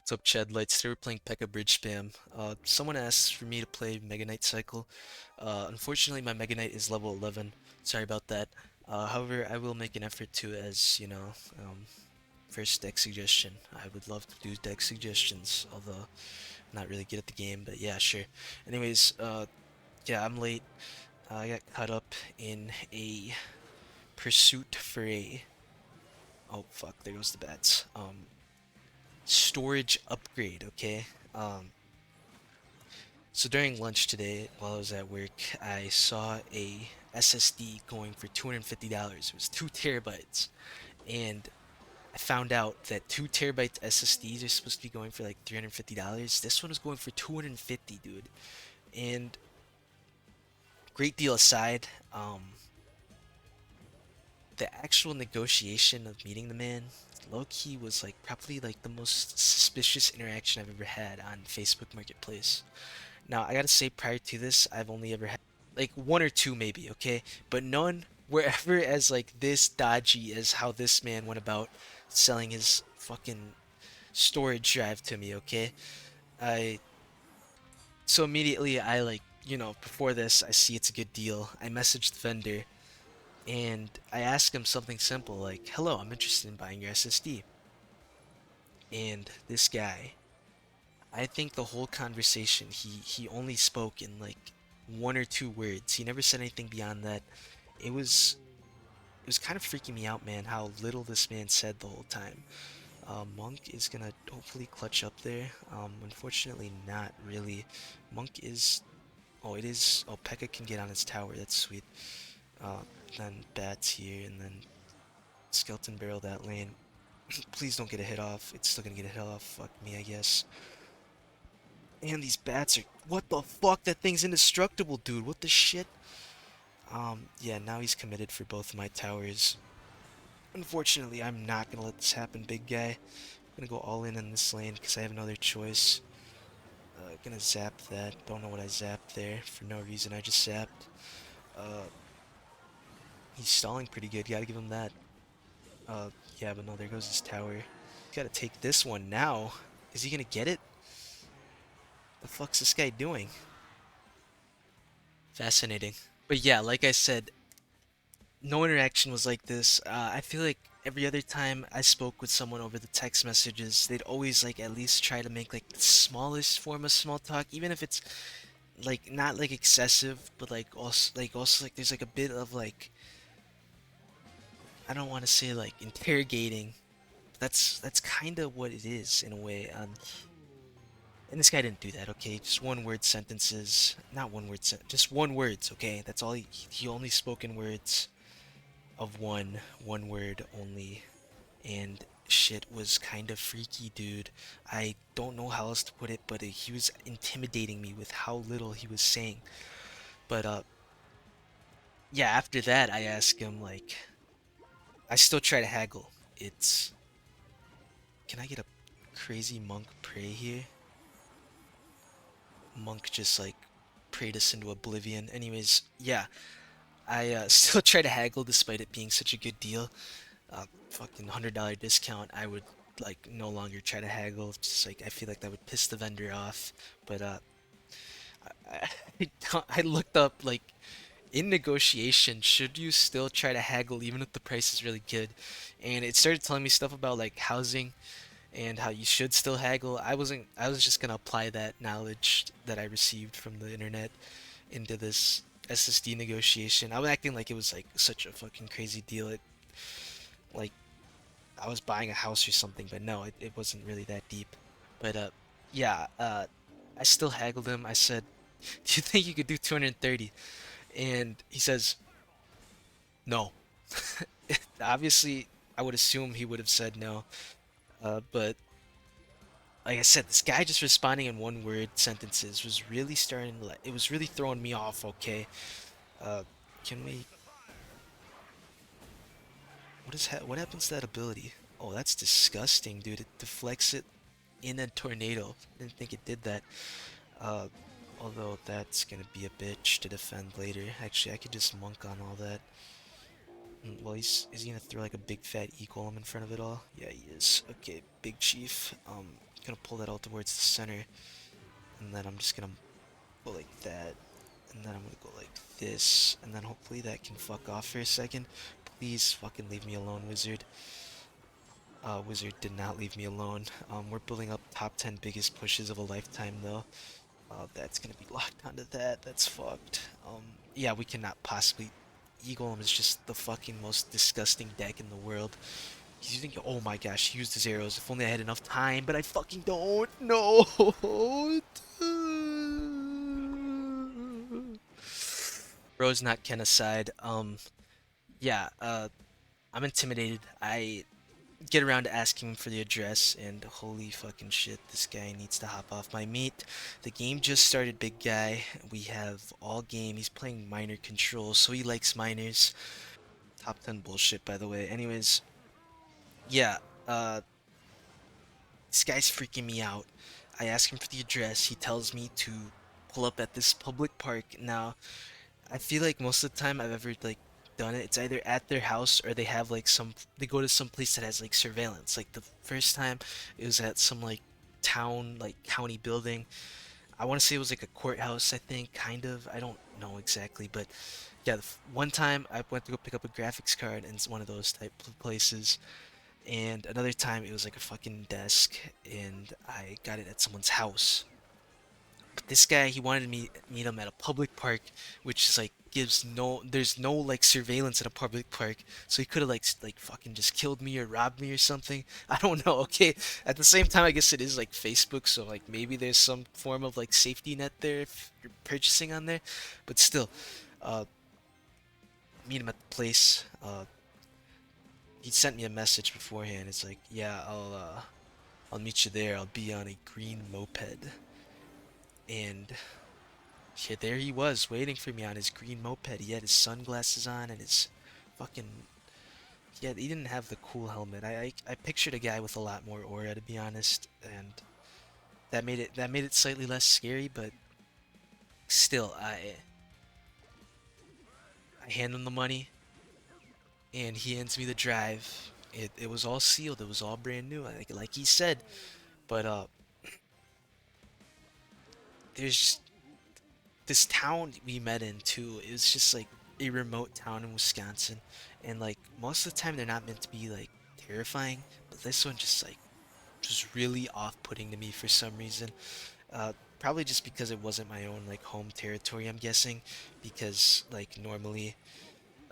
What's up, Chad Lights? Today we're playing Pekka Bridge Spam. Someone asked for me to play Mega Knight Cycle. Unfortunately, my Mega Knight is level 11. Sorry about that. However, I will make an effort to, as you know, first deck suggestion. I would love to do deck suggestions, although I'm not really good at the game, but yeah, sure. Anyways, yeah, I'm late. I got caught up in a pursuit for a. Oh fuck, there goes the bats. Storage upgrade, okay? Um, So during lunch today, while I was at work, I saw a SSD going for $250. It was 2 terabytes, and I found out that 2 terabyte SSDs are supposed to be going for like $350. This one was going for 250, dude. And great deal aside, the actual negotiation of meeting the man, low key was like probably like the most suspicious interaction I've ever had on Facebook Marketplace. Now, I gotta say, prior to this, I've only ever had like one or two maybe, okay? But none were ever as like this dodgy as how this man went about selling his fucking storage drive to me, okay? I so immediately I like, before this, I see it's a good deal. I messaged the vendor and I asked him something simple like, "Hello, I'm interested in buying your SSD." And this guy, I think the whole conversation, he only spoke in like one or two words. He never said anything beyond that. It was it was kind of freaking me out, man, how little this man said the whole time. Monk is gonna hopefully clutch up there. Unfortunately, not really. Monk is. Oh, it is. Oh, Pekka can get on his tower. That's sweet. Uh, then Bats here, and then Skeleton Barrel that lane. Please don't get a hit off. It's still gonna get a hit off. Fuck me, I guess. And these bats are. What the fuck? That thing's indestructible, dude. What the shit? Yeah, now he's committed for both my towers. Unfortunately, I'm not gonna let this happen, big guy. I'm gonna go all in this lane because I have no other choice. Gonna zap that. Don't know what I zapped there. For no reason, I just zapped. Uh, he's stalling pretty good. Gotta give him that. Uh, yeah, but no, there goes his tower. Gotta take this one now. Is he gonna get it? The fuck's this guy doing? Fascinating. But yeah, like I said, no interaction was like this. I feel like every other time I spoke with someone over the text messages, they'd always like at least try to make like the smallest form of small talk, even if it's like not like excessive, but like also like there's like a bit of like I don't want to say like interrogating. That's kind of what it is in a way. And this guy didn't do that. Okay, just one word sentences, not one word just one words. Okay, that's all he only spoke in words of one word only, and shit was kind of freaky, dude. I don't know how else to put it, but he was intimidating me with how little he was saying. But yeah, after that, I asked him like, I still try to haggle. It's, can I get a crazy monk pray here? Monk just like prayed us into oblivion. Anyways, yeah, I still try to haggle despite it being such a good deal. Fucking $100 discount, I would like no longer try to haggle. Just like I feel like that would piss the vendor off. But I looked up like in negotiation, should you still try to haggle even if the price is really good? And it started telling me stuff about like housing and how you should still haggle. I wasn't. I was just gonna apply that knowledge that I received from the internet into this SSD negotiation. I was acting like it was like such a fucking crazy deal. It like I was buying a house or something, but no, it wasn't really that deep. But yeah, I still haggled him. I said, "Do you think you could do 230?" And he says, "No." Obviously, I would assume he would have said no. But like I said, this guy just responding in one word sentences was really starting to, it was really throwing me off, okay? Uh, can we, what happens to that ability? Oh, that's disgusting, dude. It deflects it in a tornado. Didn't think it did that. Uh, although that's gonna be a bitch to defend later. Actually, I could just monk on all that. Well, is he gonna throw like a big fat E golem in front of it all? Yeah, he is. Okay, big chief. gonna pull that all towards the center, and then I'm just gonna go like that, and then I'm gonna go like this, and then hopefully that can fuck off for a second. Please fucking leave me alone, Wizard. Wizard did not leave me alone. We're building up top 10 biggest pushes of a lifetime though. That's gonna be locked onto that. That's fucked. Yeah, we cannot possibly. Eagle is just the fucking most disgusting deck in the world. He's using. Oh my gosh, he used his arrows. If only I had enough time, but I fucking don't. No. Bro's not Ken aside. Yeah. I'm intimidated. I get around to asking him for the address, and holy fucking shit, this guy needs to hop off my meat. The game just started, big guy. We have all game. He's playing minor control, so he likes minors. Top 10 bullshit, by the way. Anyways, yeah, uh, this guy's freaking me out. I ask him for the address. He tells me to pull up at this public park. Now, I feel like most of the time I've ever like done it, it's either at their house or they have like they go to some place that has like surveillance. Like the first time it was at some like town like county building. I want to say it was like a courthouse, I think, kind of. I don't know exactly, but yeah, one time I went to go pick up a graphics card in one of those type of places, and another time it was like a fucking desk, and I got it at someone's house. But this guy, he wanted me to meet him at a public park, which is like there's no like surveillance in a public park, so he could have like fucking just killed me or robbed me or something. I don't know. Okay, at the same time, I guess it is like Facebook, so like maybe there's some form of like safety net there if you're purchasing on there, but still, uh, meet him at the place. He sent me a message beforehand. It's like, yeah, I'll meet you there. I'll be on a green moped, and yeah, there he was waiting for me on his green moped. He had his sunglasses on and his fucking yeah. He didn't have the cool helmet. I pictured a guy with a lot more aura, to be honest, and that made it slightly less scary. But still, I hand him the money, and he hands me the drive. It was all sealed. It was all brand new, like he said. But there's this town we met in too. It was just like a remote town in Wisconsin, and like most of the time they're not meant to be like terrifying, but this one just really off-putting to me for some reason. Probably just because it wasn't my own like home territory. I'm guessing because like normally,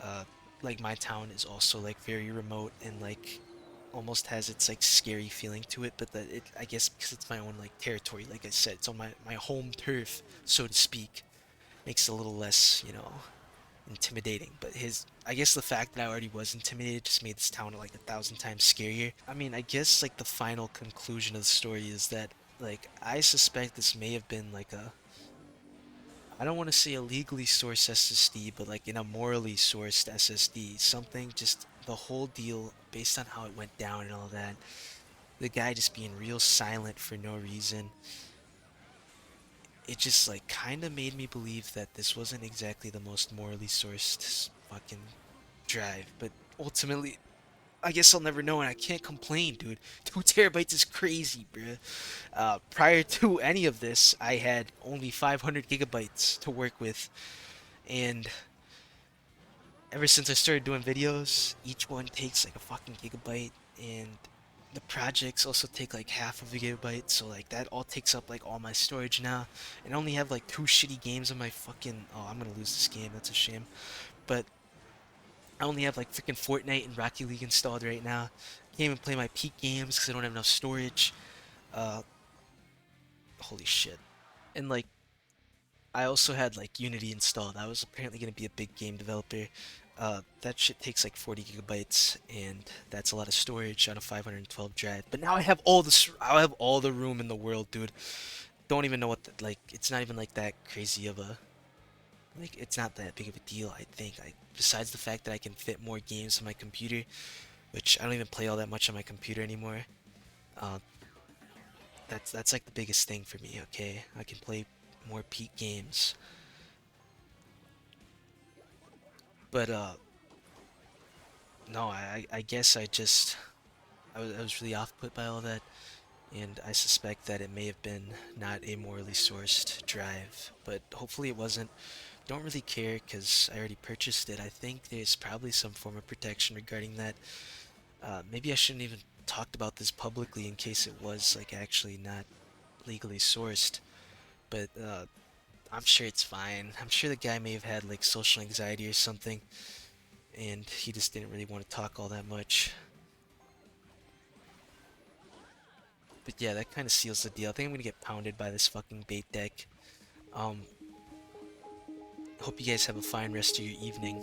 uh, like my town is also like very remote and like almost has its like scary feeling to it, but that it I guess because it's my own like territory, like I said, it's on my home turf, so to speak, makes it a little less, intimidating. But I guess the fact that I already was intimidated just made this town like 1,000 times scarier. I mean, I guess like the final conclusion of the story is that like I suspect this may have been like I don't want to say a legally sourced SSD, but like in a morally sourced SSD, something just the whole deal based on how it went down and all that. The guy just being real silent for no reason. It just like kind of made me believe that this wasn't exactly the most morally sourced fucking drive, but ultimately, I guess I'll never know, and I can't complain, dude. 2 terabytes is crazy, bruh. Prior to any of this, I had only 500 gigabytes to work with, and ever since I started doing videos, each one takes like a fucking gigabyte, and the projects also take like half of a gigabyte, so like that all takes up like all my storage now, and I only have like 2 shitty games on my fucking. Oh, I'm gonna lose this game. That's a shame. But I only have like freaking Fortnite and Rocket League installed right now. Can't even play my peak games because I don't have enough storage. Uh, Holy shit. And like, I also had like Unity installed. I was apparently gonna be a big game developer. That shit takes like 40 gigabytes, and that's a lot of storage on a 512 drive. But now I have all the room in the world, dude. Don't even know like. It's not even like that crazy of a like. It's not that big of a deal. I think. Besides the fact that I can fit more games on my computer, which I don't even play all that much on my computer anymore. Uh, that's like the biggest thing for me. Okay, I can play more peak games, but no, I guess I was really off put by all that. and I suspect that it may have been not a morally sourced drive, but hopefully it wasn't. Don't really care because I already purchased it. I think there's probably some form of protection regarding that. Maybe I shouldn't even talked about this publicly in case it was like actually not legally sourced, but I'm sure it's fine. I'm sure the guy may have had like social anxiety or something, and he just didn't really want to talk all that much. But yeah, that kind of seals the deal. I think I'm gonna get pounded by this fucking bait deck. Um, Hope you guys have a fine rest of your evening.